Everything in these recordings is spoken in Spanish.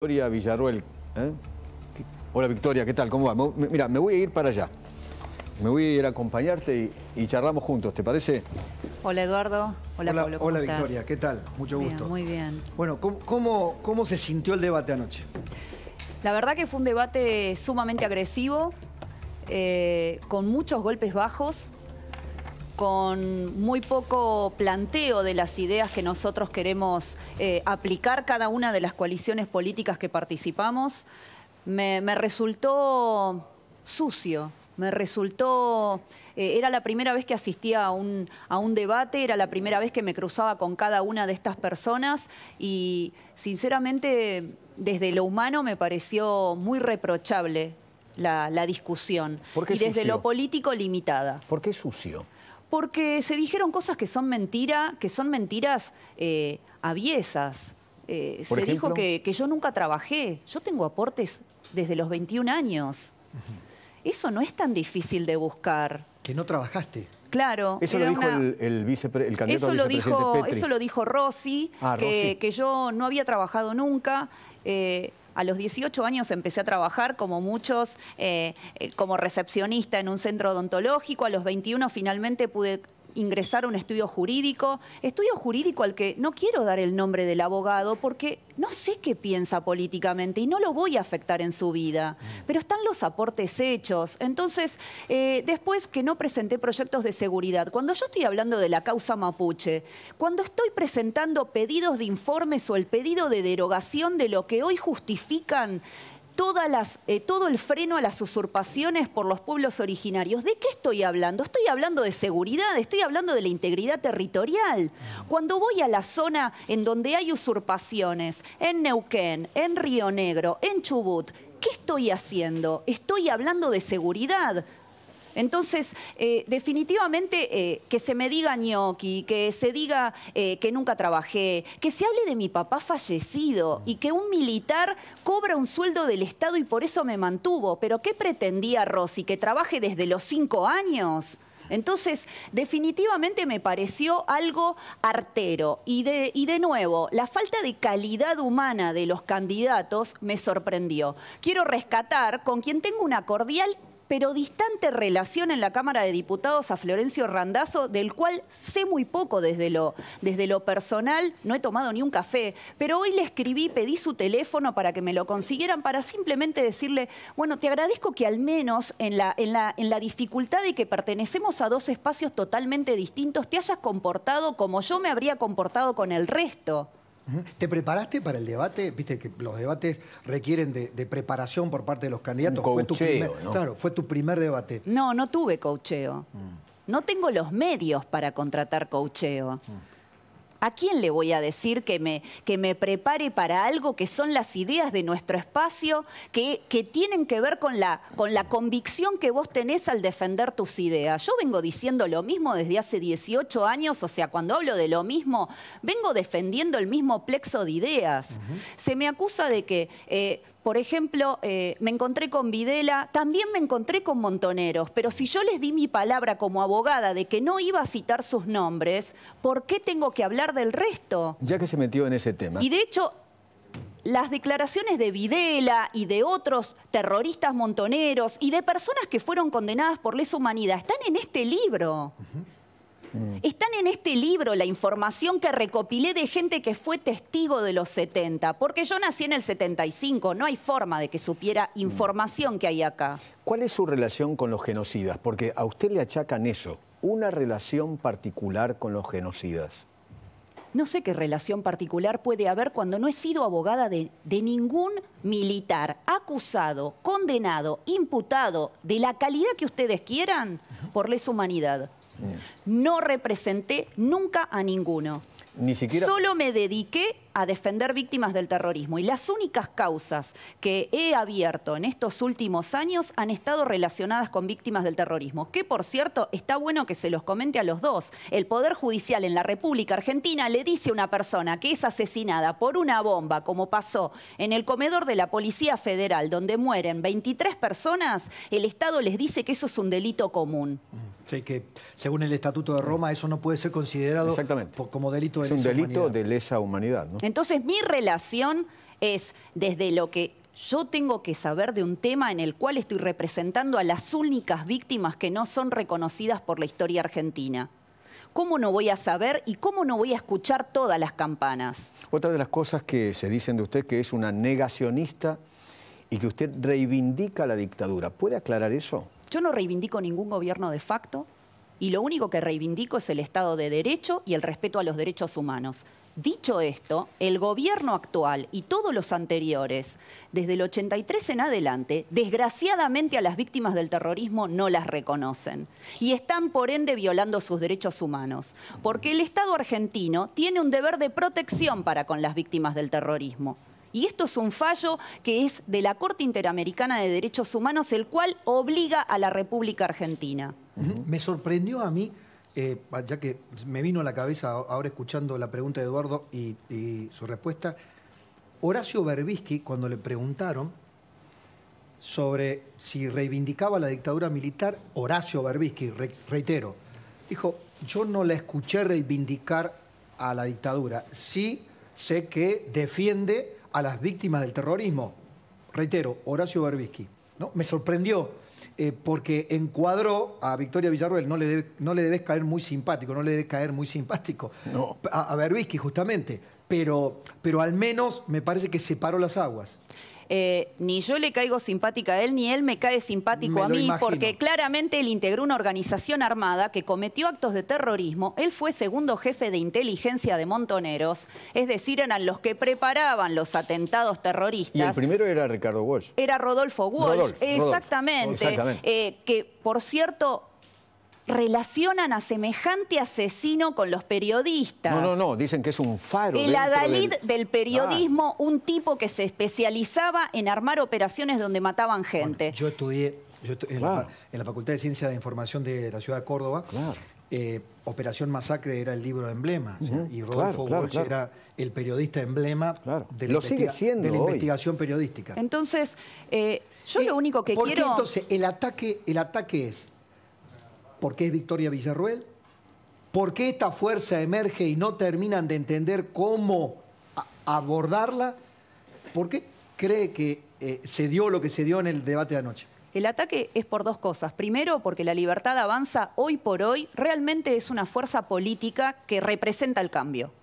Victoria Villarroel. Hola Victoria, ¿qué tal? ¿Cómo va? Mira, me voy a ir para allá. Me voy a ir a acompañarte y charlamos juntos, ¿te parece? Hola Eduardo. Hola Pablo, ¿cómo hola estás? Victoria, ¿qué tal? Mucho Bien, gusto. muy bien. Bueno, ¿cómo se sintió el debate anoche? La verdad que fue un debate sumamente agresivo, con muchos golpes bajos, con muy poco planteo de las ideas que nosotros queremos aplicar cada una de las coaliciones políticas que participamos. Me resultó sucio, me resultó... era la primera vez que asistía a un debate, era la primera vez que me cruzaba con cada una de estas personas y sinceramente desde lo humano me pareció muy reprochable la discusión. ¿Por qué y desde sucio? lo político limitada. ¿Por qué sucio? Porque se dijeron cosas que son mentiras aviesas. Se dijo que yo nunca trabajé. Yo tengo aportes desde los 21 años. Eso no es tan difícil de buscar. Que no trabajaste. Claro. Eso lo dijo el candidato a vicepresidente Petri. Eso lo dijo Rossi, Rossi, que yo no había trabajado nunca. A los 18 años empecé a trabajar, como muchos, como recepcionista en un centro odontológico. A los 21 finalmente pude ingresar a un estudio jurídico al que no quiero dar el nombre del abogado porque no sé qué piensa políticamente y no lo voy a afectar en su vida. Pero están los aportes hechos. Entonces, después que no presenté proyectos de seguridad, cuando yo estoy hablando de la causa mapuche, cuando estoy presentando pedidos de informes o el pedido de derogación de lo que hoy justifican todo el freno a las usurpaciones por los pueblos originarios. ¿De qué estoy hablando? Estoy hablando de seguridad, estoy hablando de la integridad territorial. Cuando voy a la zona en donde hay usurpaciones, en Neuquén, en Río Negro, en Chubut, ¿qué estoy haciendo? Estoy hablando de seguridad. Entonces, definitivamente que se me diga ñoqui, que se diga que nunca trabajé, que se hable de mi papá fallecido y que un militar cobra un sueldo del Estado y por eso me mantuvo. ¿Pero qué pretendía Rossi? ¿Que trabaje desde los 5 años? Entonces, definitivamente me pareció algo artero. Y de nuevo, la falta de calidad humana de los candidatos me sorprendió. Quiero rescatar con quien tengo una cordial pero distante relación en la Cámara de Diputados a Florencio Randazzo, del cual sé muy poco desde lo personal, no he tomado ni un café, pero hoy le escribí, pedí su teléfono para que me lo consiguieran, para simplemente decirle, bueno, te agradezco que al menos en la dificultad de que pertenecemos a dos espacios totalmente distintos, te hayas comportado como yo me habría comportado con el resto. ¿Te preparaste para el debate? Viste que los debates requieren de preparación por parte de los candidatos. Un coacheo, ¿no? Claro, fue tu primer debate. No, no tuve coacheo. No tengo los medios para contratar coacheo. ¿A quién le voy a decir que me prepare para algo que son las ideas de nuestro espacio, que tienen que ver con la convicción que vos tenés al defender tus ideas? Yo vengo diciendo lo mismo desde hace 18 años, o sea, cuando hablo de lo mismo, vengo defendiendo el mismo plexo de ideas. Se me acusa de que... por ejemplo, me encontré con Videla, también me encontré con Montoneros, pero si yo les di mi palabra como abogada de que no iba a citar sus nombres, ¿por qué tengo que hablar del resto? Ya que se metió en ese tema. Y de hecho, las declaraciones de Videla y de otros terroristas montoneros y de personas que fueron condenadas por lesa humanidad están en este libro. Están en este libro la información que recopilé de gente que fue testigo de los 70, porque yo nací en el 75, no hay forma de que supiera información que hay acá. ¿Cuál es su relación con los genocidas? Porque a usted le achacan eso, una relación particular con los genocidas. No sé qué relación particular puede haber cuando no he sido abogada de ningún militar acusado, condenado, imputado, de la calidad que ustedes quieran, por lesa humanidad. No representé nunca a ninguno. Ni siquiera... Solo me dediqué a defender víctimas del terrorismo y las únicas causas que he abierto en estos últimos años han estado relacionadas con víctimas del terrorismo. Que, por cierto, está bueno que se los comente a los dos. El Poder Judicial en la República Argentina le dice a una persona que es asesinada por una bomba, como pasó en el comedor de la Policía Federal, donde mueren 23 personas, el Estado les dice que eso es un delito común. Sí, que según el Estatuto de Roma eso no puede ser considerado como delito de lesa humanidad. Es un delito de lesa humanidad, ¿no? Entonces mi relación es desde lo que yo tengo que saber de un tema en el cual estoy representando a las únicas víctimas que no son reconocidas por la historia argentina. ¿Cómo no voy a saber y cómo no voy a escuchar todas las campanas? Otra de las cosas que se dicen de usted que es una negacionista y que usted reivindica la dictadura. ¿Puede aclarar eso? Yo no reivindico ningún gobierno de facto y lo único que reivindico es el Estado de Derecho y el respeto a los derechos humanos. Dicho esto, el gobierno actual y todos los anteriores, desde el 83 en adelante, desgraciadamente a las víctimas del terrorismo no las reconocen. Y están, por ende, violando sus derechos humanos. Porque el Estado argentino tiene un deber de protección para con las víctimas del terrorismo. Y esto es un fallo que es de la Corte Interamericana de Derechos Humanos, el cual obliga a la República Argentina. Me sorprendió a mí, ya que me vino a la cabeza ahora escuchando la pregunta de Eduardo y su respuesta, Horacio Berbisky, cuando le preguntaron sobre si reivindicaba la dictadura militar, Horacio Berbisky, reitero, dijo, yo no la escuché reivindicar a la dictadura, sí sé que defiende a las víctimas del terrorismo. Reitero, Horacio Berbisky, ¿no? Me sorprendió porque encuadró a Victoria Villarroel, no le debes caer muy simpático, No. a Berbisky justamente, pero al menos me parece que separó las aguas. Ni yo le caigo simpática a él, ni él me cae simpático a mí, imagino. porque claramente él integró una organización armada que cometió actos de terrorismo. Él fue segundo jefe de inteligencia de Montoneros, es decir, eran los que preparaban los atentados terroristas. Y el primero era Ricardo Walsh. Era Rodolfo Walsh, exactamente. Que, por cierto, relacionan a semejante asesino con los periodistas. No, dicen que es un faro. El adalid del periodismo, un tipo que se especializaba en armar operaciones donde mataban gente. Bueno, yo estudié en la Facultad de Ciencias de Información de la ciudad de Córdoba. Claro. Operación Masacre era el libro emblema, y Rodolfo Walsh era el periodista emblema de la, investigación periodística. Entonces, yo lo único que ¿por qué quiero... entonces el ataque es? ¿Por qué es Victoria Villarroel? ¿Por qué esta fuerza emerge y no terminan de entender cómo abordarla? ¿Por qué cree que se dio lo que se dio en el debate de anoche? El ataque es por dos cosas. Primero, porque la Libertad Avanza, hoy por hoy, realmente es una fuerza política que representa el cambio.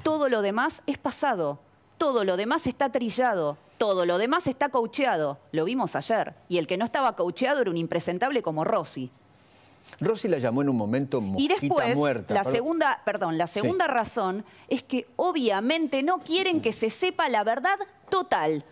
Todo lo demás es pasado. Todo lo demás está trillado. Todo lo demás está coacheado. Lo vimos ayer. Y el que no estaba coacheado era un impresentable como Rossi. Rossi la llamó en un momento mosquita y después, muerta. La segunda razón es que obviamente no quieren que se sepa la verdad total.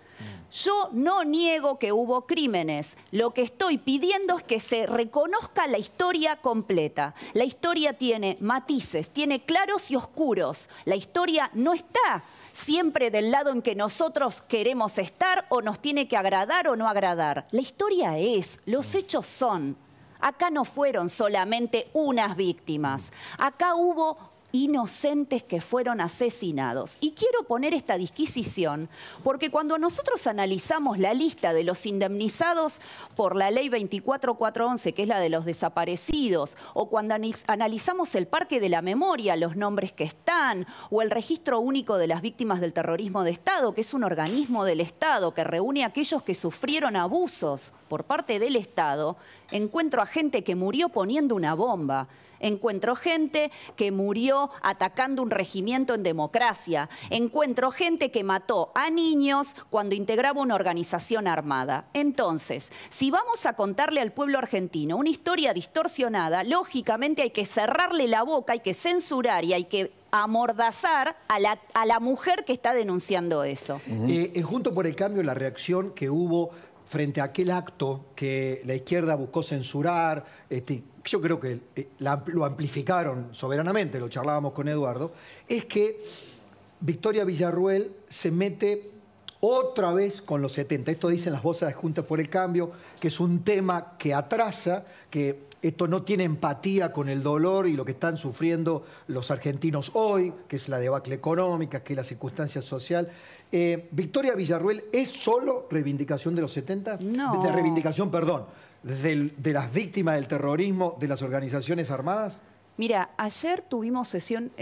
Yo no niego que hubo crímenes. Lo que estoy pidiendo es que se reconozca la historia completa. La historia tiene matices, tiene claros y oscuros. La historia no está siempre del lado en que nosotros queremos estar o nos tiene que agradar o no agradar. La historia es, los hechos son. Acá no fueron solamente unas víctimas. Acá hubo inocentes que fueron asesinados. Y quiero poner esta disquisición porque cuando nosotros analizamos la lista de los indemnizados por la ley 24411, que es la de los desaparecidos, o cuando analizamos el Parque de la Memoria, los nombres que están, o el Registro Único de las Víctimas del Terrorismo de Estado, que es un organismo del Estado que reúne a aquellos que sufrieron abusos por parte del Estado, encuentro a gente que murió poniendo una bomba. Encuentro gente que murió atacando un regimiento en democracia. Encuentro gente que mató a niños cuando integraba una organización armada. Entonces, si vamos a contarle al pueblo argentino una historia distorsionada, lógicamente hay que cerrarle la boca, hay que censurar y hay que amordazar a la mujer que está denunciando eso. Junto por el Cambio, la reacción que hubo frente a aquel acto que la izquierda buscó censurar, yo creo que lo amplificaron soberanamente, lo charlábamos con Eduardo, es que Victoria Villarroel se mete otra vez con los 70. Esto dicen las voces de Juntas por el Cambio, que es un tema que atrasa, que esto no tiene empatía con el dolor y lo que están sufriendo los argentinos hoy, que es la debacle económica, que es la circunstancia social. ¿Victoria Villarroel es solo reivindicación de los 70? No. De reivindicación, perdón, de las víctimas del terrorismo, de las organizaciones armadas. Mira, ayer tuvimos sesión,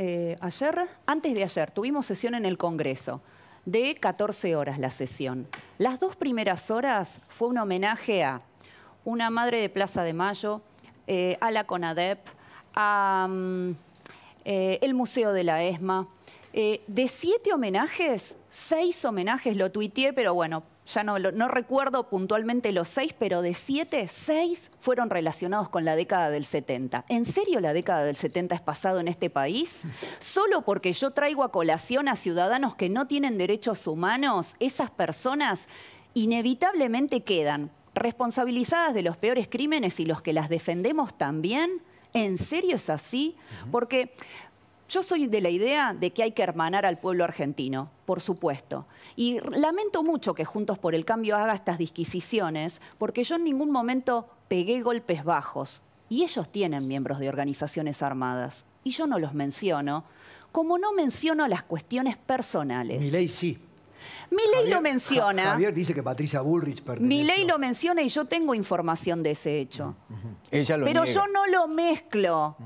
antes de ayer, tuvimos sesión en el Congreso. de 14 horas la sesión. Las 2 primeras horas fue un homenaje a una madre de Plaza de Mayo, a la CONADEP, a el Museo de la ESMA. De 7 homenajes, 6 homenajes, lo tuiteé, pero bueno, ya no recuerdo puntualmente los 6, pero de 7, 6 fueron relacionados con la década del 70. ¿En serio la década del 70 es pasado en este país? Solo porque yo traigo a colación a ciudadanos que no tienen derechos humanos, esas personas inevitablemente quedan responsabilizadas de los peores crímenes y los que las defendemos también. ¿En serio es así? Porque yo soy de la idea de que hay que hermanar al pueblo argentino, por supuesto. Y lamento mucho que Juntos por el Cambio haga estas disquisiciones, porque yo en ningún momento pegué golpes bajos. Y ellos tienen miembros de organizaciones armadas. Y yo no los menciono, como no menciono las cuestiones personales. Milei sí. Milei lo menciona. Javier dice que Patricia Bullrich perteneció. Milei lo menciona y yo tengo información de ese hecho. Ella lo Pero niega. yo no lo mezclo.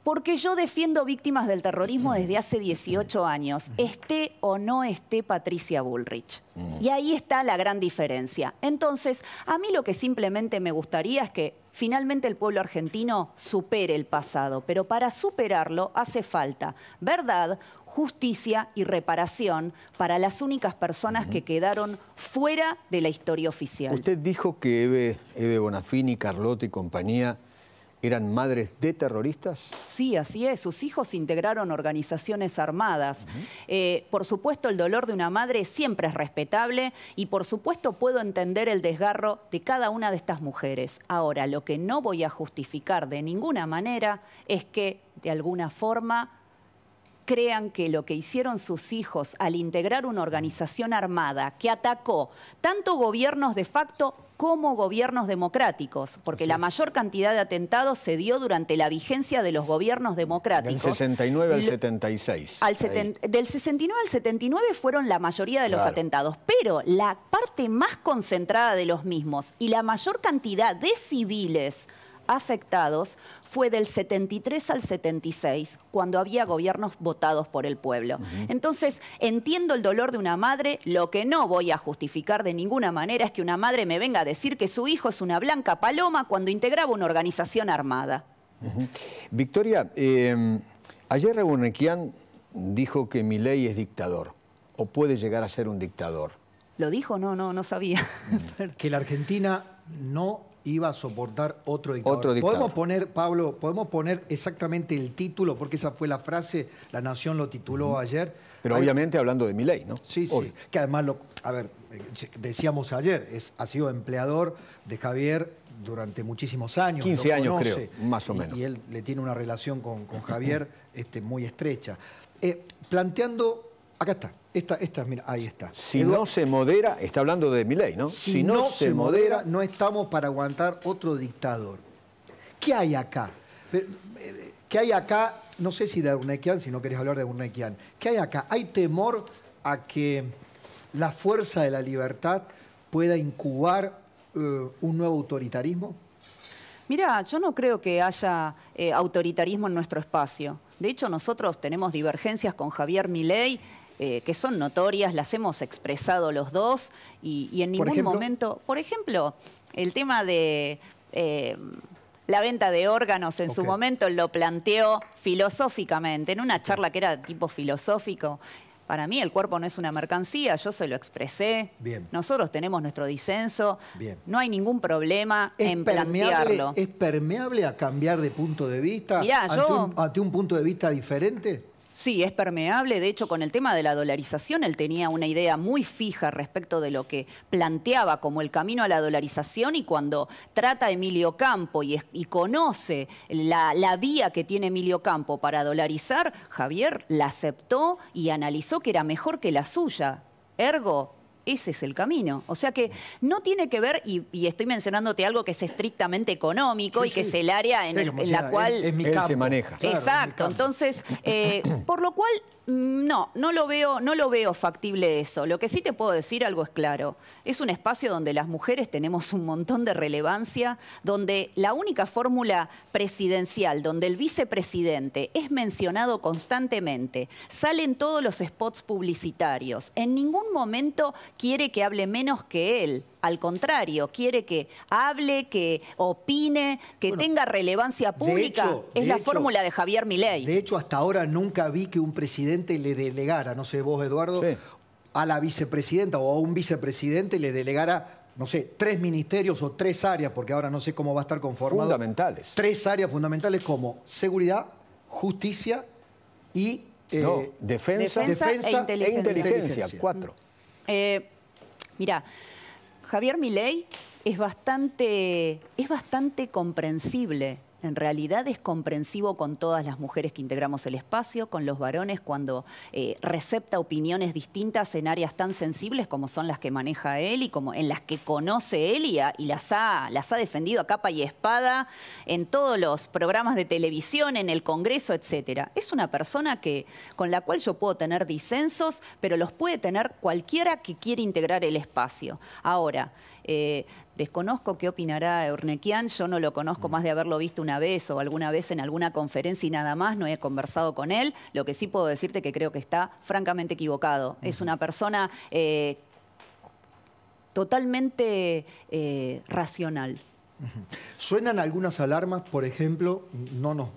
Porque yo defiendo víctimas del terrorismo desde hace 18 años, esté o no esté Patricia Bullrich. Y ahí está la gran diferencia. Entonces, a mí lo que simplemente me gustaría es que finalmente el pueblo argentino supere el pasado. Pero para superarlo hace falta verdad, justicia y reparación para las únicas personas que quedaron fuera de la historia oficial. Usted dijo que Eve Bonafini, Carlota y compañía eran madres de terroristas. Sí, así es. Sus hijos integraron organizaciones armadas. Por supuesto, el dolor de una madre siempre es respetable y, por supuesto, puedo entender el desgarro de cada una de estas mujeres. Ahora, lo que no voy a justificar de ninguna manera es que, de alguna forma, crean que lo que hicieron sus hijos al integrar una organización armada que atacó tanto gobiernos de facto como gobiernos democráticos, porque la mayor cantidad de atentados se dio durante la vigencia de los gobiernos democráticos. Del 69 al 76. Del 69 al 79 fueron la mayoría de los atentados, pero la parte más concentrada de los mismos y la mayor cantidad de civiles afectados fue del 73 al 76, cuando había gobiernos votados por el pueblo. Entonces, entiendo el dolor de una madre, lo que no voy a justificar de ninguna manera es que una madre me venga a decir que su hijo es una blanca paloma cuando integraba una organización armada. Victoria, ayer Rebunequian dijo que Milei es dictador, o puede llegar a ser un dictador. ¿Lo dijo? No sabía. Que la Argentina no iba a soportar otro dictador. Podemos poner, Pablo, podemos poner exactamente el título, porque esa fue la frase, La Nación lo tituló ayer. Pero obviamente hablando de Milei, ¿no? Sí, sí. Que además, decíamos ayer, ha sido empleador de Javier durante muchísimos años. 15 años creo, más o menos. Y él le tiene una relación con Javier muy estrecha. Planteando, acá está. Mira, ahí está. Si no se modera, está hablando de Milei, ¿no? Si no se modera, no estamos para aguantar otro dictador. ¿Qué hay acá? ¿Qué hay acá? No sé si de Urnequian, si no querés hablar de Urnequian. ¿Qué hay acá? ¿Hay temor a que la fuerza de la libertad pueda incubar un nuevo autoritarismo? Mirá, yo no creo que haya autoritarismo en nuestro espacio. De hecho, nosotros tenemos divergencias con Javier Milei que son notorias, las hemos expresado los dos y en ningún momento... Por ejemplo, el tema de la venta de órganos en su momento lo planteó filosóficamente, en una charla que era de tipo filosófico. Para mí el cuerpo no es una mercancía, yo se lo expresé. Bien. Nosotros tenemos nuestro disenso. Bien. No hay ningún problema en plantearlo. ¿Es permeable a cambiar de punto de vista? Mirá, ante un punto de vista diferente? Sí, es permeable. De hecho, con el tema de la dolarización, él tenía una idea muy fija respecto de lo que planteaba como el camino a la dolarización, y cuando trata a Emilio Campo y conoce la vía que tiene Emilio Campo para dolarizar, Javier la aceptó y analizó que era mejor que la suya. Ergo, ese es el camino. O sea que no tiene que ver, y estoy mencionándote algo que es estrictamente económico y que es el área en la cual es mi él campo. se maneja. Claro, exacto. Entonces, por lo cual No, no lo veo factible eso. Lo que sí te puedo decir, algo es claro. Es un espacio donde las mujeres tenemos un montón de relevancia, donde la única fórmula presidencial, donde el vicepresidente es mencionado constantemente, salen todos los spots publicitarios. En ningún momento quiere que hable menos que él. Al contrario, quiere que hable, que opine, que tenga relevancia pública. Es la fórmula de Javier Milei. De hecho, hasta ahora nunca vi que un presidente le delegara, no sé vos, Eduardo, sí, a la vicepresidenta o a un vicepresidente le delegara, no sé, 3 ministerios o 3 áreas, porque ahora no sé cómo va a estar conformado. Fundamentales. 3 áreas fundamentales como seguridad, justicia y... defensa e inteligencia. 4. Mirá, Javier Milei es bastante comprensible. En realidad es comprensivo con todas las mujeres que integramos el espacio, con los varones cuando recepta opiniones distintas en áreas tan sensibles como son las que maneja él y como en las que conoce él y las ha defendido a capa y espada en todos los programas de televisión, en el Congreso, etc. Es una persona con la cual yo puedo tener disensos, pero los puede tener cualquiera que quiera integrar el espacio. Ahora, desconozco qué opinará Urnequian, yo no lo conozco más de haberlo visto una vez o alguna vez en alguna conferencia y nada más, no he conversado con él. Lo que sí puedo decirte que creo que está francamente equivocado. Es una persona totalmente racional. Suenan algunas alarmas, por ejemplo, no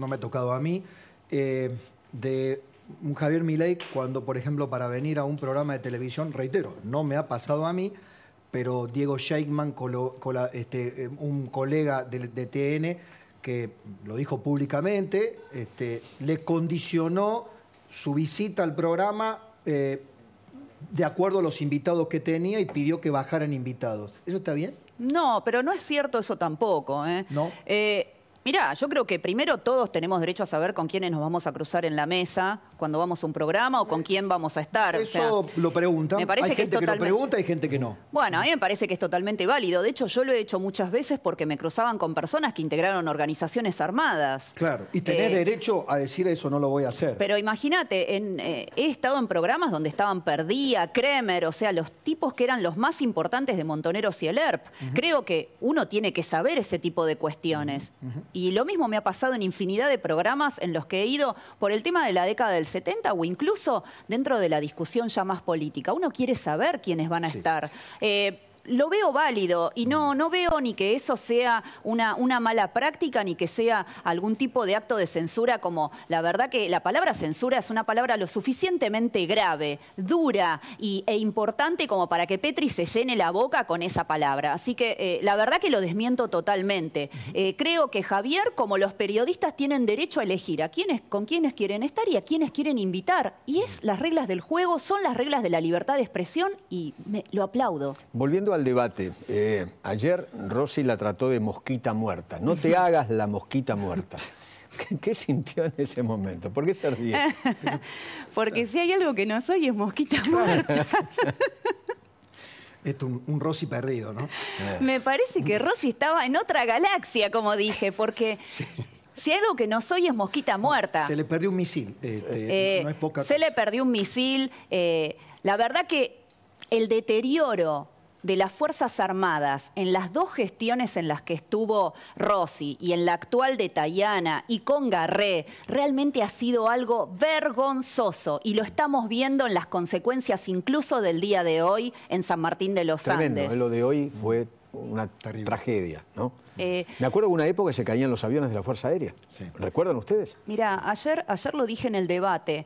me ha tocado a mí, de un Javier Milei cuando, por ejemplo, para venir a un programa de televisión, reitero, no me ha pasado a mí, pero Diego Scheikman, un colega de TN, que lo dijo públicamente, le condicionó su visita al programa de acuerdo a los invitados que tenía y pidió que bajaran invitados. ¿Eso está bien? No, pero no es cierto eso tampoco. ¿No? Mirá, yo creo que primero todos tenemos derecho a saber con quiénes nos vamos a cruzar en la mesa cuando vamos a un programa o con quién vamos a estar. Eso lo preguntan. Me parece hay gente que lo pregunta y hay gente que no. Bueno, a mí me parece que es totalmente válido. De hecho, yo lo he hecho muchas veces porque me cruzaban con personas que integraron organizaciones armadas. Claro, y tener derecho a decir eso no lo voy a hacer. Pero imagínate, he estado en programas donde estaban Perdía, Kremer, o sea, los tipos que eran los más importantes de Montoneros y el ERP. Creo que uno tiene que saber ese tipo de cuestiones. Y lo mismo me ha pasado en infinidad de programas en los que he ido por el tema de la década del 70 o incluso dentro de la discusión ya más política. Uno quiere saber quiénes van a estar. Lo veo válido y no veo ni que eso sea una mala práctica ni que sea algún tipo de acto de censura, como la verdad que la palabra censura es una palabra lo suficientemente grave, dura e importante como para que Petri se llene la boca con esa palabra. Así que la verdad que lo desmiento totalmente. Creo que Javier, como los periodistas, tienen derecho a elegir con quiénes quieren estar y a quiénes quieren invitar. Y las reglas del juego, son las reglas de la libertad de expresión y lo aplaudo. Volviendo al debate, ayer Rossi la trató de mosquita muerta. No te hagas la mosquita muerta. ¿Qué sintió en ese momento? ¿Por qué se ríe? Porque si hay algo que no soy es mosquita muerta. Es un Rossi perdido, ¿no? Me parece que Rossi estaba en otra galaxia, como dije, porque... Sí. Si algo que no soy es mosquita muerta. Se le perdió un misil. No es poca cosa. Se le perdió un misil. La verdad que el deterioro de las Fuerzas Armadas en las dos gestiones en las que estuvo Rossi y en la actual de Tayana y con Garré, realmente ha sido algo vergonzoso y lo estamos viendo en las consecuencias incluso del día de hoy en San Martín de los Tremendo, Andes. Lo de hoy fue una tragedia, ¿no? Me acuerdo de una época que se caían los aviones de la Fuerza Aérea. Sí. ¿Recuerdan ustedes? Mira, ayer lo dije en el debate.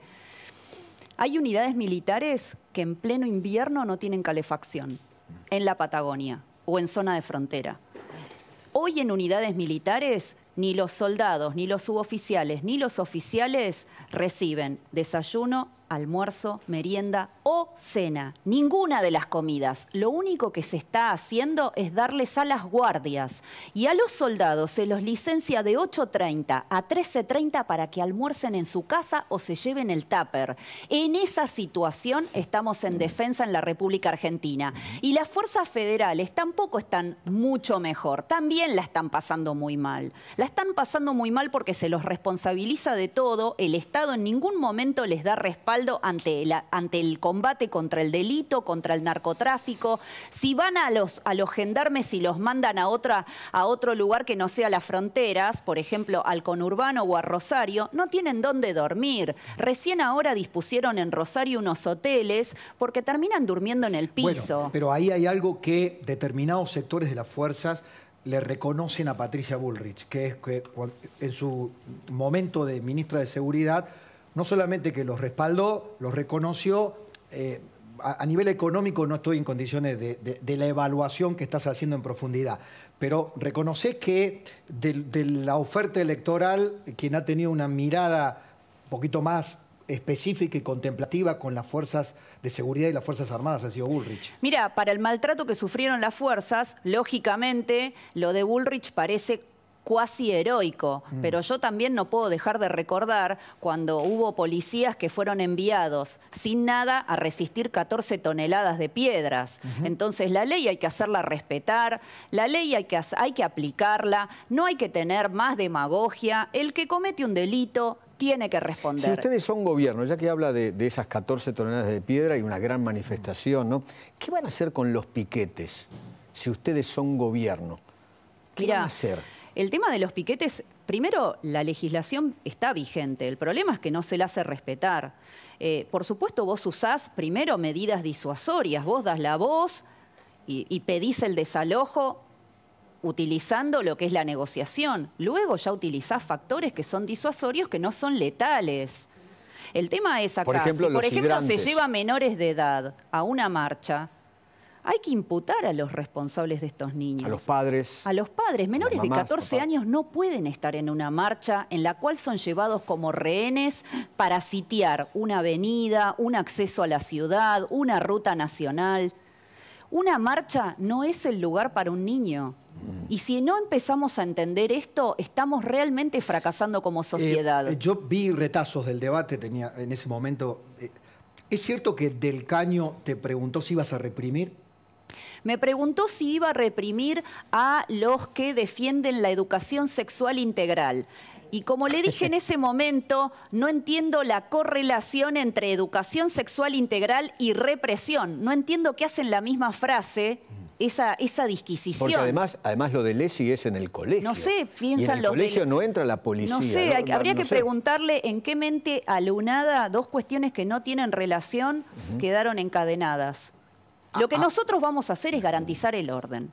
Hay unidades militares que en pleno invierno no tienen calefacción en la Patagonia o en zona de frontera. Hoy en unidades militares ni los soldados, ni los suboficiales, ni los oficiales reciben desayuno, almuerzo, merienda o cena. Ninguna de las comidas. Lo único que se está haciendo es darles a las guardias. Y a los soldados se los licencia de 8:30 a 13:30 para que almuercen en su casa o se lleven el tupper. En esa situación estamos en defensa en la República Argentina. Y las fuerzas federales tampoco están mucho mejor. También la están pasando muy mal. La están pasando muy mal porque se los responsabiliza de todo. El Estado en ningún momento les da respaldo ante el combate contra el delito, contra el narcotráfico. Si van a los gendarmes y los mandan a otro lugar que no sea las fronteras, por ejemplo, al conurbano o a Rosario, no tienen dónde dormir. Recién ahora dispusieron en Rosario unos hoteles porque terminan durmiendo en el piso. Bueno, pero ahí hay algo que determinados sectores de las fuerzas le reconocen a Patricia Bullrich, que es que en su momento de ministra de Seguridad, no solamente que los respaldó, los reconoció, a nivel económico no estoy en condiciones de la evaluación que estás haciendo en profundidad, pero reconoce que de la oferta electoral, quien ha tenido una mirada un poquito más específica y contemplativa con las fuerzas de seguridad y las Fuerzas Armadas ha sido Bullrich. Mira, para el maltrato que sufrieron las fuerzas, lógicamente lo de Bullrich parece cuasi heroico, pero yo también no puedo dejar de recordar cuando hubo policías que fueron enviados sin nada a resistir 14 toneladas de piedras. Entonces la ley hay que hacerla respetar, la ley hay que aplicarla, no hay que tener más demagogia. El que comete un delito tiene que responder. Si ustedes son gobierno, ya que habla de esas 14 toneladas de piedra y una gran manifestación, ¿no? ¿Qué van a hacer con los piquetes si ustedes son gobierno? ¿Qué van a hacer? El tema de los piquetes, primero, la legislación está vigente. El problema es que no se la hace respetar. Por supuesto, vos usás primero medidas disuasorias. Vos das la voz y pedís el desalojo utilizando lo que es la negociación. Luego ya utilizás factores que son disuasorios, que no son letales. El tema es acá, por ejemplo, si por ejemplo se lleva menores de edad a una marcha, hay que imputar a los responsables de estos niños. A los padres. A los padres. Menores mamás, de 14 papás. años no pueden estar en una marcha en la cual son llevados como rehenes para sitiar una avenida, un acceso a la ciudad, una ruta nacional. Una marcha no es el lugar para un niño. Y si no empezamos a entender esto, estamos realmente fracasando como sociedad. Yo vi retazos del debate, tenía en ese momento. ¿Es cierto que Del Caño te preguntó si ibas a reprimir? Me preguntó si iba a reprimir a los que defienden la educación sexual integral. Y como le dije en ese momento, no entiendo la correlación entre educación sexual integral y represión. No entiendo qué hacen la misma frase, esa disquisición. Porque además lo de Lesi es en el colegio. No sé, piensan y en el los colegio no entra la policía. No sé, habría que sé. preguntarle en qué mente alunada dos cuestiones que no tienen relación quedaron encadenadas. Lo que nosotros vamos a hacer es garantizar el orden.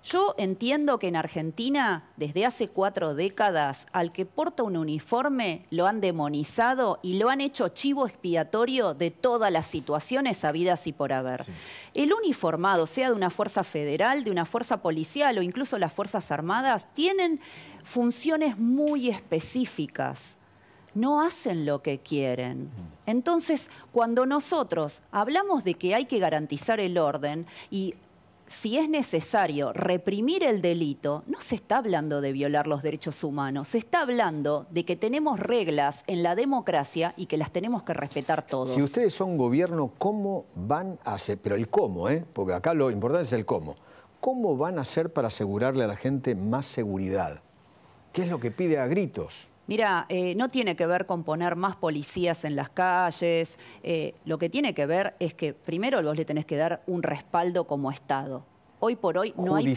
Yo entiendo que en Argentina, desde hace 4 décadas, al que porta un uniforme lo han demonizado y lo han hecho chivo expiatorio de todas las situaciones habidas y por haber. Sí. El uniformado, sea de una fuerza federal, de una fuerza policial o incluso las Fuerzas Armadas, tienen funciones muy específicas. No hacen lo que quieren. Entonces, cuando nosotros hablamos de que hay que garantizar el orden y si es necesario reprimir el delito, no se está hablando de violar los derechos humanos, se está hablando de que tenemos reglas en la democracia y que las tenemos que respetar todos. Si ustedes son gobierno, ¿cómo van a hacer? Pero el cómo, porque acá lo importante es el cómo. ¿Cómo van a hacer para asegurarle a la gente más seguridad? ¿Qué es lo que pide a gritos? Mira, no tiene que ver con poner más policías en las calles. Lo que tiene que ver es que primero vos le tenés que dar un respaldo como Estado. Hoy por hoy no hay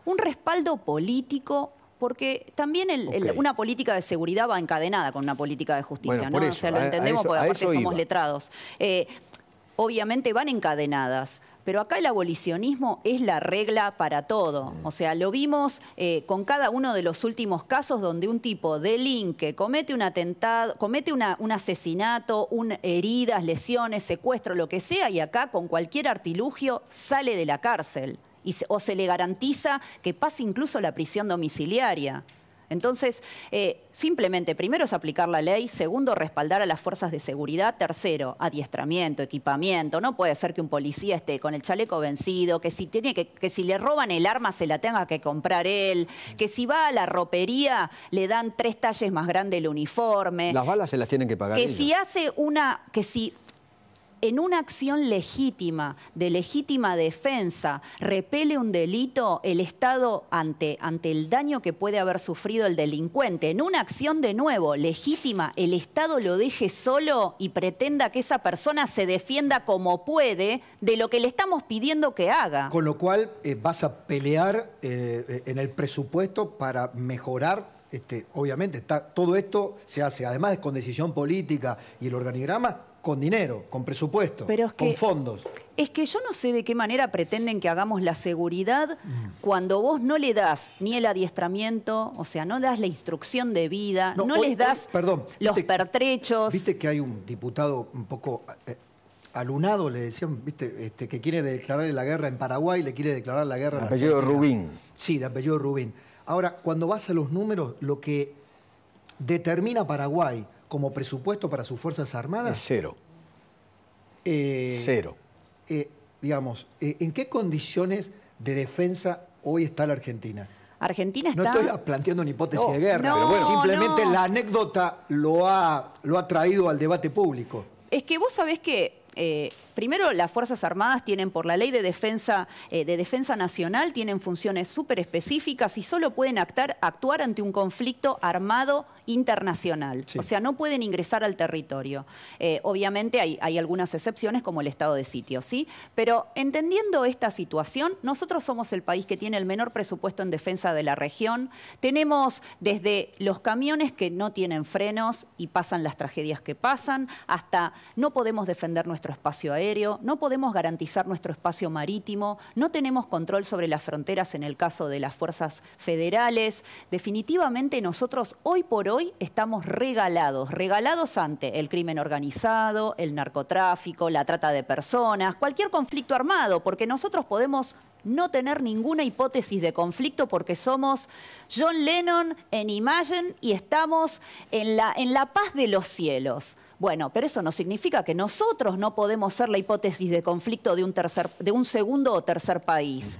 un respaldo político, porque también una política de seguridad va encadenada con una política de justicia, bueno, ¿no? O sea, lo entendemos porque aparte somos letrados. Obviamente van encadenadas. Pero acá el abolicionismo es la regla para todo. O sea, lo vimos con cada uno de los últimos casos donde un tipo delinque, comete un atentado, comete un asesinato, heridas, lesiones, secuestro, lo que sea, y acá con cualquier artilugio sale de la cárcel. O se le garantiza que pase incluso la prisión domiciliaria. Entonces, simplemente, primero es aplicar la ley, segundo, respaldar a las fuerzas de seguridad, tercero, adiestramiento, equipamiento. No puede ser que un policía esté con el chaleco vencido, que si le roban el arma se la tenga que comprar él, que si va a la ropería le dan 3 talles más grande el uniforme. Las balas se las tienen que pagar que ellos. si hace en una acción legítima, de legítima defensa, repele un delito, el Estado ante el daño que puede haber sufrido el delincuente, en una acción de nuevo legítima, el Estado lo deje solo y pretenda que esa persona se defienda como puede de lo que le estamos pidiendo que haga. Con lo cual vas a pelear en el presupuesto para mejorar. Obviamente, todo esto se hace, además con decisión política y el organigrama, con dinero, con presupuesto, con fondos. Es que yo no sé de qué manera pretenden que hagamos la seguridad cuando vos no le das ni el adiestramiento, o sea, no das la instrucción de vida, no les das los pertrechos. Viste que hay un diputado un poco alunado, le decían, viste, que quiere declarar la guerra en Paraguay, le quiere declarar la guerra en Argentina. De apellido Rubín. Sí, de apellido Rubín. Ahora, cuando vas a los números, lo que determina Paraguay como presupuesto para sus Fuerzas Armadas... Es cero. Cero. Digamos, ¿en qué condiciones de defensa hoy está la Argentina? Argentina está... No estoy planteando una hipótesis de guerra, pero bueno, simplemente la anécdota lo ha traído al debate público. Es que vos sabés que... primero, las Fuerzas Armadas tienen, por la Ley de Defensa Nacional, tienen funciones súper específicas y solo pueden actuar ante un conflicto armado internacional. Sí. O sea, no pueden ingresar al territorio. Obviamente hay algunas excepciones, como el estado de sitio, ¿sí? Pero entendiendo esta situación, nosotros somos el país que tiene el menor presupuesto en defensa de la región. Tenemos desde los camiones que no tienen frenos y pasan las tragedias que pasan, hasta no podemos defender nuestro espacio aéreo, no podemos garantizar nuestro espacio marítimo, no tenemos control sobre las fronteras en el caso de las fuerzas federales. Definitivamente nosotros hoy por hoy estamos regalados ante el crimen organizado, el narcotráfico, la trata de personas, cualquier conflicto armado, porque nosotros podemos no tener ninguna hipótesis de conflicto porque somos John Lennon en Imagine y estamos en la paz de los cielos. Bueno, pero eso no significa que nosotros no podemos ser la hipótesis de conflicto de un segundo o tercer país.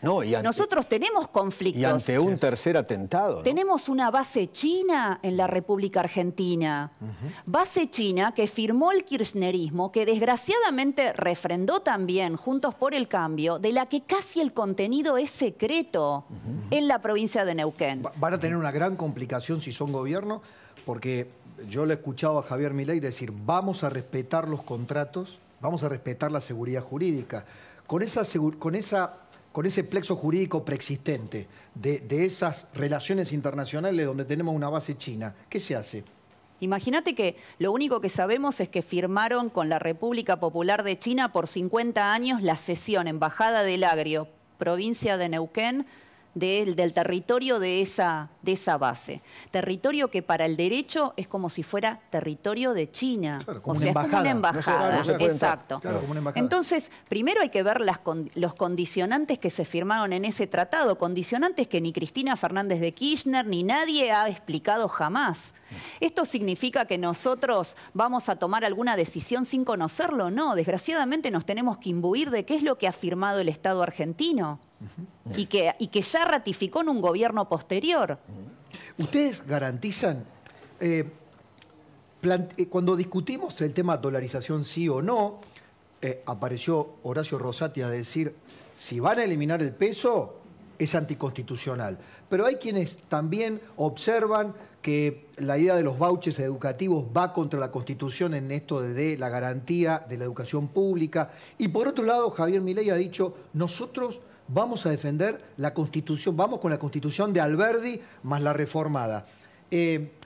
No, nosotros tenemos conflictos. Y ante un tercer atentado, ¿no? Tenemos una base china en la República Argentina. Base china que firmó el kirchnerismo, que desgraciadamente refrendó también Juntos por el Cambio, de la que casi el contenido es secreto en la provincia de Neuquén. Van a tener una gran complicación si son gobierno, porque yo le he escuchado a Javier Milei decir, vamos a respetar los contratos, vamos a respetar la seguridad jurídica. Con ese plexo jurídico preexistente de esas relaciones internacionales donde tenemos una base china, ¿qué se hace? Imagínate que lo único que sabemos es que firmaron con la República Popular de China por 50 años la cesión Embajada del Agrio, provincia de Neuquén, del territorio de esa base. Territorio que para el derecho es como si fuera territorio de China. Claro, como o sea, es como una embajada. No se exacto. Claro, como una embajada. Entonces, primero hay que ver los condicionantes que se firmaron en ese tratado, condicionantes que ni Cristina Fernández de Kirchner ni nadie ha explicado jamás. ¿Esto significa que nosotros vamos a tomar alguna decisión sin conocerlo? No, desgraciadamente nos tenemos que imbuir de qué es lo que ha firmado el Estado argentino. Y que ya ratificó en un gobierno posterior. ¿Ustedes garantizan, cuando discutimos el tema dolarización sí o no, apareció Horacio Rosati a decir, si van a eliminar el peso, es anticonstitucional. Pero hay quienes también observan que la idea de los vouchers educativos va contra la Constitución en esto de la garantía de la educación pública. Y por otro lado, Javier Milei ha dicho, nosotros vamos a defender la Constitución, vamos con la Constitución de Alberdi más la reformada.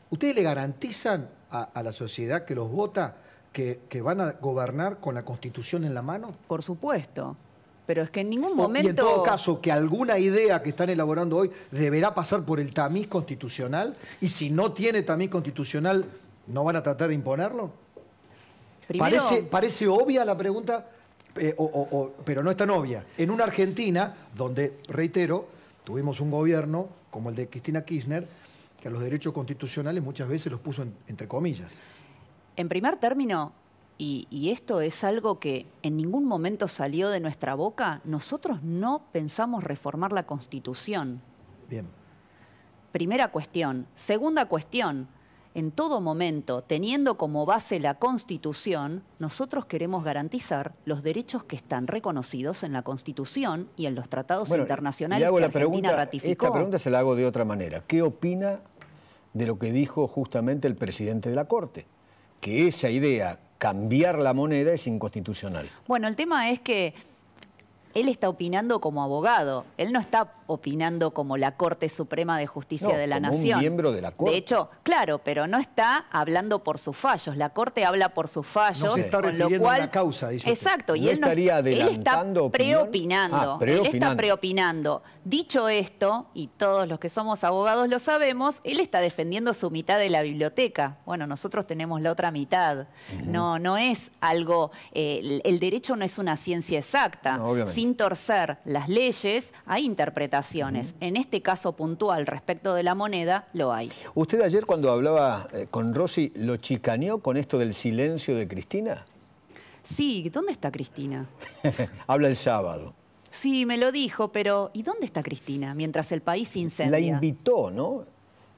¿Ustedes le garantizan a la sociedad que los vota que van a gobernar con la Constitución en la mano? Por supuesto. Pero es que en ningún momento... Y en todo caso, que alguna idea que están elaborando hoy deberá pasar por el tamiz constitucional, y si no tiene tamiz constitucional, ¿no van a tratar de imponerlo? Primero... Parece obvia la pregunta, pero no es tan obvia. En una Argentina, donde, reitero, tuvimos un gobierno, como el de Cristina Kirchner, que a los derechos constitucionales muchas veces los puso entre comillas. En primer término... Y esto es algo que en ningún momento salió de nuestra boca, nosotros no pensamos reformar la Constitución. Bien. Primera cuestión. Segunda cuestión, en todo momento, teniendo como base la Constitución, nosotros queremos garantizar los derechos que están reconocidos en la Constitución y en los tratados internacionales que Argentina ratificó. Esta pregunta se la hago de otra manera. ¿Qué opina de lo que dijo justamente el presidente de la Corte? Que esa idea, cambiar la moneda, es inconstitucional. Bueno, el tema es que él está opinando como abogado, él no está opinando como la Corte Suprema de Justicia de la Nación. Un miembro de la Corte. De hecho, claro, pero no está hablando por sus fallos. La Corte habla por sus fallos. No se está refiriendo a la causa, dice exacto, usted. y él, él está preopinando. Él está preopinando. Dicho esto, y todos los que somos abogados lo sabemos, él está defendiendo su mitad de la biblioteca. Bueno, nosotros tenemos la otra mitad. No es algo... el derecho no es una ciencia exacta. No, sin torcer las leyes, hay interpretaciones. En este caso puntual respecto de la moneda, lo hay. ¿Usted ayer cuando hablaba con Rossi lo chicaneó con esto del silencio de Cristina? Sí, ¿dónde está Cristina? Habla el sábado. Sí, me lo dijo, pero ¿y dónde está Cristina mientras el país se incendia? La invitó, ¿no?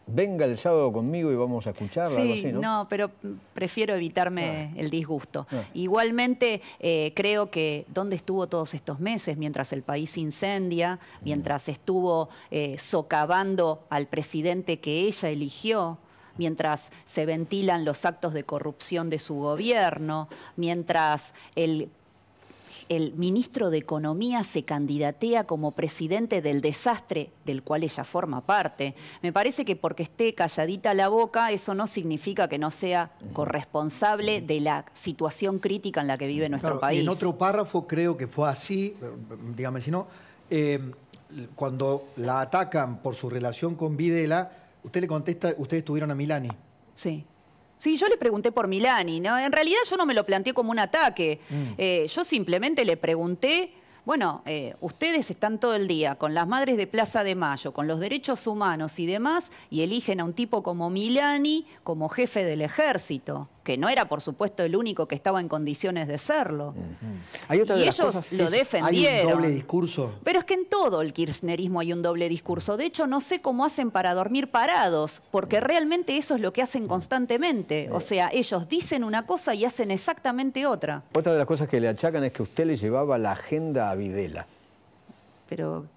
Venga el sábado conmigo y vamos a escucharla, sí, algo así, ¿no? No, pero prefiero evitarme el disgusto. Igualmente, creo que ¿dónde estuvo todos estos meses mientras el país se incendia, mientras estuvo socavando al presidente que ella eligió, mientras se ventilan los actos de corrupción de su gobierno, mientras el ministro de Economía se candidatea como presidente del desastre del cual ella forma parte? Me parece que porque esté calladita la boca, eso no significa que no sea corresponsable de la situación crítica en la que vive nuestro país. En otro párrafo creo que fue así, dígame si no, cuando la atacan por su relación con Videla, usted le contesta, ustedes estuvieron a Milani. Sí. Sí, yo le pregunté por Milani, ¿no? En realidad yo no me lo planteé como un ataque. Yo simplemente le pregunté, bueno, ustedes están todo el día con las madres de Plaza de Mayo, con los derechos humanos y demás, y eligen a un tipo como Milani como jefe del ejército, que no era, por supuesto, el único que estaba en condiciones de serlo. Hay otra y de las ellos cosas, lo defendieron. ¿Hay un doble discurso? Pero es que en todo el kirchnerismo hay un doble discurso. De hecho, no sé cómo hacen para dormir parados, porque realmente eso es lo que hacen constantemente. O sea, ellos dicen una cosa y hacen exactamente otra. Otra de las cosas que le achacan es que usted le llevaba la agenda a Videla. Pero,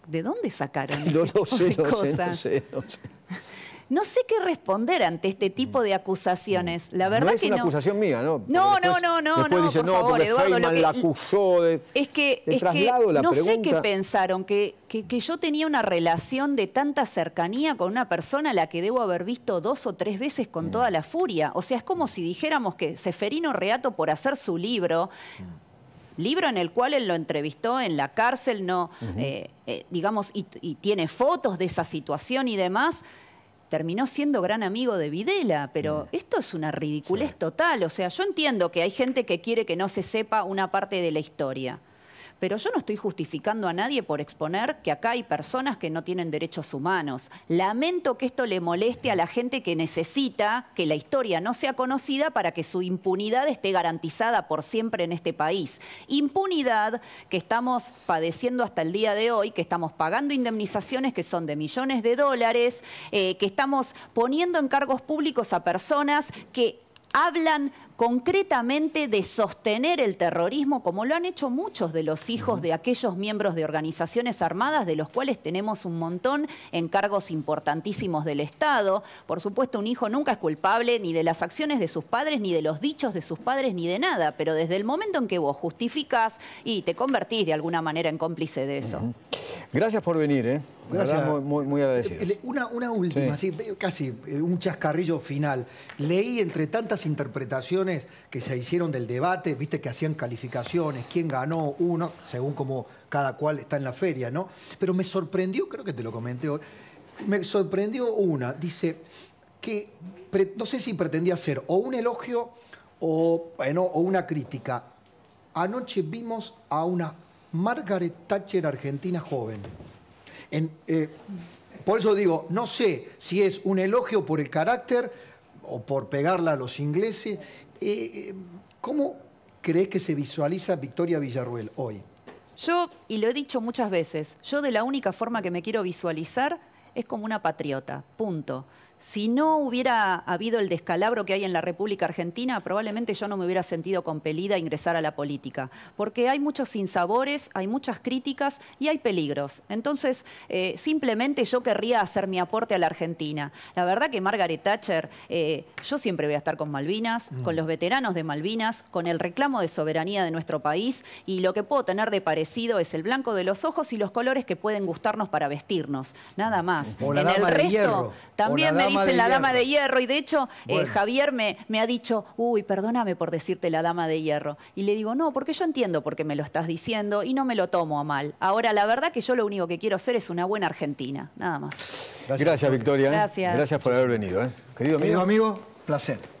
¿de dónde sacaron ese No tipo sé, de cosas? no sé. No sé qué responder ante este tipo de acusaciones. La verdad no es que una no. acusación mía, ¿no? No. Después dice, por no, favor, porque Eduardo, Feynman la acusó de... Es que la no pregunta. sé qué pensaron, que yo tenía una relación de tanta cercanía con una persona a la que debo haber visto 2 o 3 veces con toda la furia. O sea, es como si dijéramos que Seferino Reato, por hacer su libro en el cual él lo entrevistó en la cárcel, digamos, y tiene fotos de esa situación y demás, terminó siendo gran amigo de Videla, pero esto es una ridiculez total. O sea, yo entiendo que hay gente que quiere que no se sepa una parte de la historia, pero yo no estoy justificando a nadie por exponer que acá hay personas que no tienen derechos humanos. Lamento que esto le moleste a la gente que necesita que la historia no sea conocida para que su impunidad esté garantizada por siempre en este país. Impunidad que estamos padeciendo hasta el día de hoy, que estamos pagando indemnizaciones que son de millones de dólares, que estamos poniendo en cargos públicos a personas que hablan concretamente de sostener el terrorismo, como lo han hecho muchos de los hijos de aquellos miembros de organizaciones armadas, de los cuales tenemos un montón en cargos importantísimos del Estado. Por supuesto, un hijo nunca es culpable ni de las acciones de sus padres, ni de los dichos de sus padres, ni de nada, pero desde el momento en que vos justificás y te convertís de alguna manera en cómplice de eso. Gracias por venir, ¿eh? Gracias. Muy agradecido. Una última, Sí. así, casi un chascarrillo final. Leí entre tantas interpretaciones que se hicieron del debate, viste que hacían calificaciones, quién ganó uno, según como cada cual está en la feria, ¿no? Pero me sorprendió, creo que te lo comenté hoy, me sorprendió una, dice que no sé si pretendía hacer o un elogio o una crítica. Anoche vimos a una Margaret Thatcher argentina joven. Por eso digo, no sé si es un elogio por el carácter o por pegarla a los ingleses. ¿Cómo crees que se visualiza Victoria Villarruel hoy? Yo, y lo he dicho muchas veces, yo de la única forma que me quiero visualizar es como una patriota, punto. Si no hubiera habido el descalabro que hay en la República Argentina, probablemente yo no me hubiera sentido compelida a ingresar a la política, porque hay muchos sinsabores, hay muchas críticas y hay peligros. Entonces, simplemente yo querría hacer mi aporte a la Argentina. La verdad que Margaret Thatcher, yo siempre voy a estar con Malvinas, con los veteranos de Malvinas, con el reclamo de soberanía de nuestro país, y lo que puedo tener de parecido es el blanco de los ojos y los colores que pueden gustarnos para vestirnos, nada más. O la en dama el de resto, hierro. también me dicen la dama de hierro, y de hecho Bueno. Javier me ha dicho, uy, perdóname por decirte la dama de hierro. Y le digo, no, porque yo entiendo por qué me lo estás diciendo y no me lo tomo a mal. Ahora, la verdad que yo lo único que quiero ser es una buena Argentina, nada más. Gracias, Victoria. Gracias. Gracias por haber venido. Querido Querido amigo. amigo, placer.